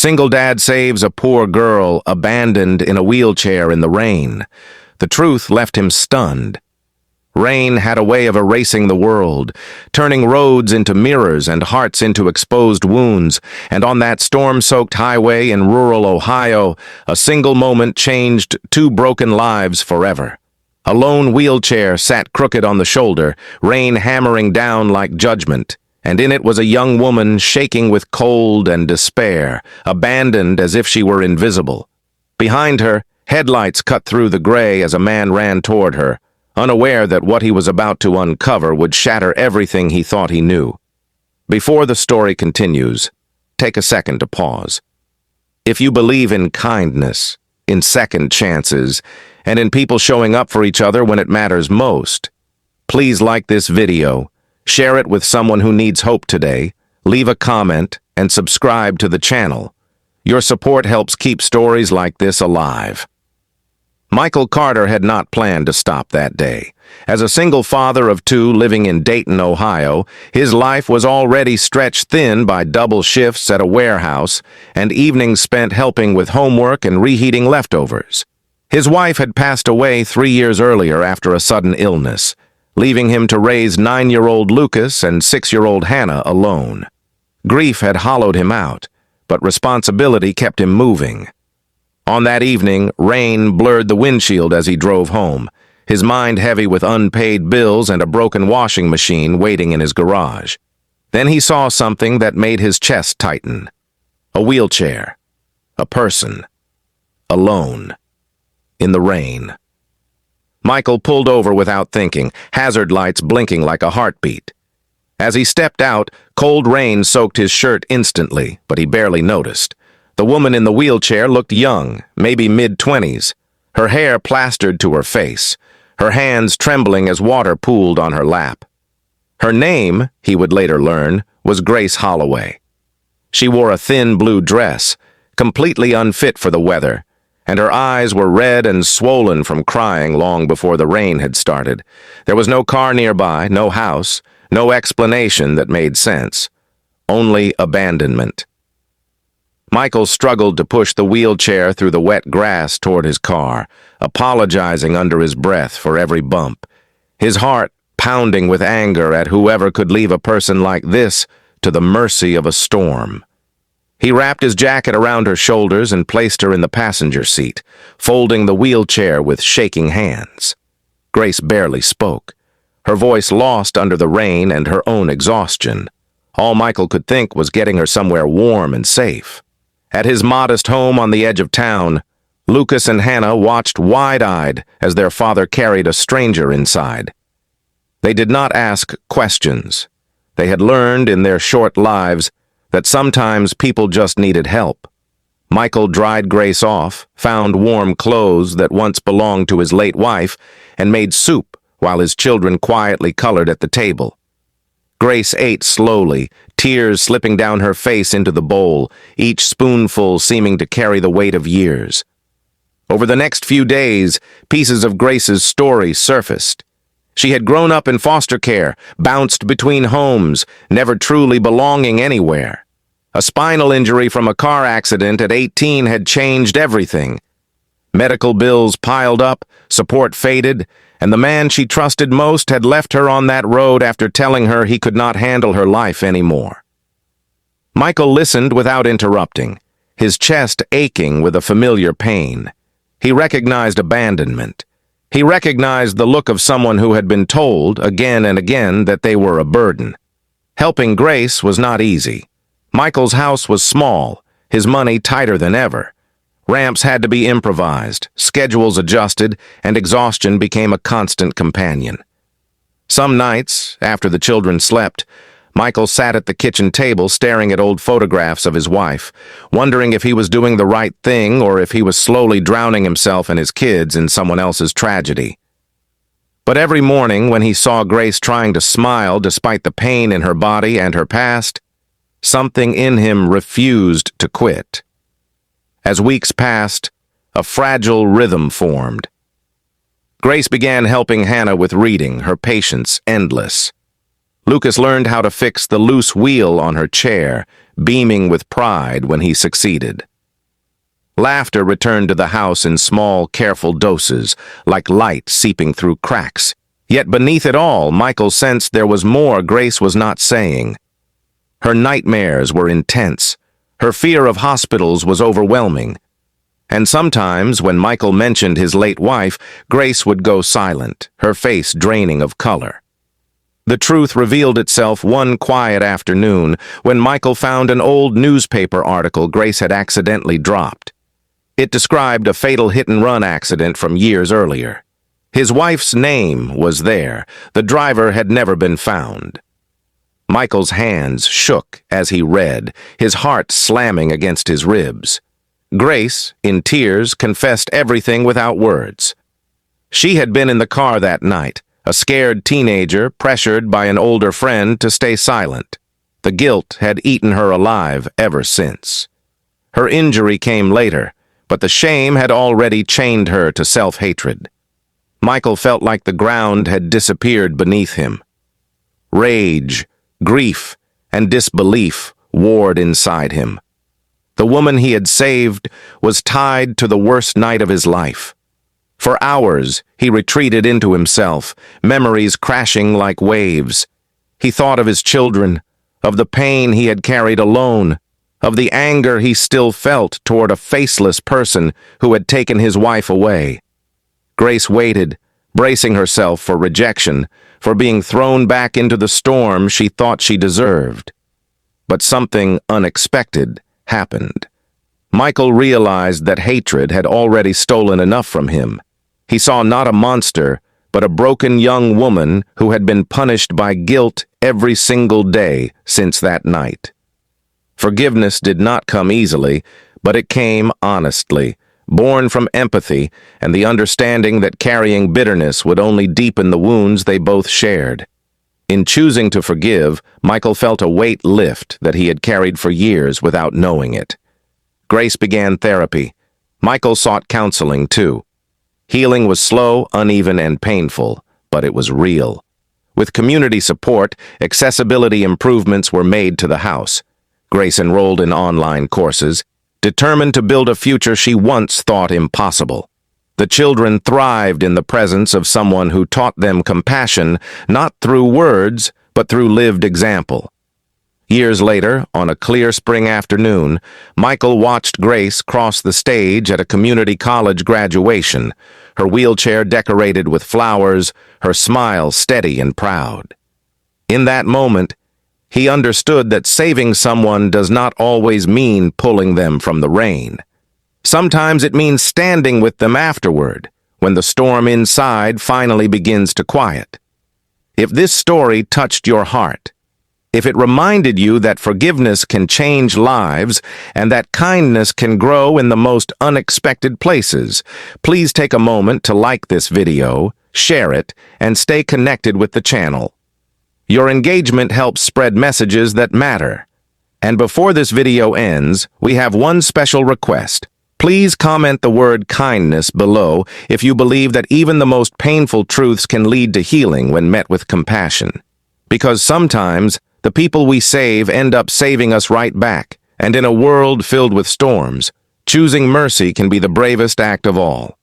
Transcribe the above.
single dad saves a poor girl abandoned in a wheelchair in the rain. The truth left him stunned. Rain had a way of erasing the world, turning roads into mirrors and hearts into exposed wounds, and on that storm-soaked highway in rural Ohio, a single moment changed two broken lives forever. A lone wheelchair sat crooked on the shoulder, rain hammering down like judgment, and in it was a young woman shaking with cold and despair, abandoned as if she were invisible. Behind her, headlights cut through the gray as a man ran toward her, unaware that what he was about to uncover would shatter everything he thought he knew. Before the story continues, take a second to pause. If you believe in kindness, in second chances, and in people showing up for each other when it matters most, please like this video, share it with someone who needs hope today, leave a comment, and subscribe to the channel. Your support helps keep stories like this alive. Michael Carter had not planned to stop that day. As a single father of two living in Dayton, Ohio, his life was already stretched thin by double shifts at a warehouse and evenings spent helping with homework and reheating leftovers. His wife had passed away 3 years earlier after a sudden illness, leaving him to raise 9-year-old Lucas and 6-year-old Hannah alone. Grief had hollowed him out, but responsibility kept him moving. On that evening, rain blurred the windshield as he drove home, his mind heavy with unpaid bills and a broken washing machine waiting in his garage. Then he saw something that made his chest tighten. A wheelchair. A person. Alone. In the rain. Michael pulled over without thinking, hazard lights blinking like a heartbeat. As he stepped out, cold rain soaked his shirt instantly, but he barely noticed. The woman in the wheelchair looked young, maybe mid-20s, her hair plastered to her face, her hands trembling as water pooled on her lap. Her name, he would later learn, was Grace Holloway. She wore a thin blue dress, completely unfit for the weather, and her eyes were red and swollen from crying long before the rain had started. There was no car nearby, no house, no explanation that made sense. Only abandonment. Michael struggled to push the wheelchair through the wet grass toward his car, apologizing under his breath for every bump, his heart pounding with anger at whoever could leave a person like this to the mercy of a storm. He wrapped his jacket around her shoulders and placed her in the passenger seat, folding the wheelchair with shaking hands. Grace barely spoke, her voice lost under the rain and her own exhaustion. All Michael could think was getting her somewhere warm and safe. At his modest home on the edge of town, Lucas and Hannah watched wide-eyed as their father carried a stranger inside. They did not ask questions. They had learned in their short lives that sometimes people just needed help. Michael dried Grace off, found warm clothes that once belonged to his late wife, and made soup while his children quietly colored at the table. Grace ate slowly, tears slipping down her face into the bowl, each spoonful seeming to carry the weight of years. Over the next few days, pieces of Grace's story surfaced. She had grown up in foster care, bounced between homes, never truly belonging anywhere. A spinal injury from a car accident at 18 had changed everything. Medical bills piled up, support faded, and the man she trusted most had left her on that road after telling her he could not handle her life anymore. Michael listened without interrupting, his chest aching with a familiar pain. He recognized abandonment. He recognized the look of someone who had been told again and again that they were a burden. Helping Grace was not easy. Michael's house was small, his money tighter than ever. Ramps had to be improvised, schedules adjusted, and exhaustion became a constant companion. Some nights, after the children slept, Michael sat at the kitchen table staring at old photographs of his wife, wondering if he was doing the right thing or if he was slowly drowning himself and his kids in someone else's tragedy. But every morning when he saw Grace trying to smile despite the pain in her body and her past, something in him refused to quit. As weeks passed, a fragile rhythm formed. Grace began helping Hannah with reading, her patience endless. Lucas learned how to fix the loose wheel on her chair, beaming with pride when he succeeded. Laughter returned to the house in small, careful doses, like light seeping through cracks. Yet beneath it all, Michael sensed there was more Grace was not saying. Her nightmares were intense. Her fear of hospitals was overwhelming. And sometimes, when Michael mentioned his late wife, Grace would go silent, her face draining of color. The truth revealed itself one quiet afternoon when Michael found an old newspaper article Grace had accidentally dropped. It described a fatal hit-and-run accident from years earlier. His wife's name was there. The driver had never been found. Michael's hands shook as he read, his heart slamming against his ribs. Grace, in tears, confessed everything without words. She had been in the car that night, a scared teenager pressured by an older friend to stay silent. The guilt had eaten her alive ever since. Her injury came later, but the shame had already chained her to self-hatred. Michael felt like the ground had disappeared beneath him. Rage, grief, and disbelief warred inside him. The woman he had saved was tied to the worst night of his life. For hours, he retreated into himself, memories crashing like waves. He thought of his children, of the pain he had carried alone, of the anger he still felt toward a faceless person who had taken his wife away. Grace waited, bracing herself for rejection, for being thrown back into the storm she thought she deserved. But something unexpected happened. Michael realized that hatred had already stolen enough from him. He saw not a monster, but a broken young woman who had been punished by guilt every single day since that night. Forgiveness did not come easily, but it came honestly, born from empathy and the understanding that carrying bitterness would only deepen the wounds they both shared. In choosing to forgive, Michael felt a weight lift that he had carried for years without knowing it. Grace began therapy. Michael sought counseling, too. Healing was slow, uneven, and painful, but it was real. With community support, accessibility improvements were made to the house. Grace enrolled in online courses, determined to build a future she once thought impossible. The children thrived in the presence of someone who taught them compassion, not through words, but through lived example. Years later, on a clear spring afternoon, Michael watched Grace cross the stage at a community college graduation, her wheelchair decorated with flowers, her smile steady and proud. In that moment, he understood that saving someone does not always mean pulling them from the rain. Sometimes it means standing with them afterward, when the storm inside finally begins to quiet. If this story touched your heart, if it reminded you that forgiveness can change lives and that kindness can grow in the most unexpected places, please take a moment to like this video, share it, and stay connected with the channel. Your engagement helps spread messages that matter. And before this video ends, we have one special request. Please comment the word kindness below if you believe that even the most painful truths can lead to healing when met with compassion. Because sometimes, the people we save end up saving us right back, and in a world filled with storms, choosing mercy can be the bravest act of all.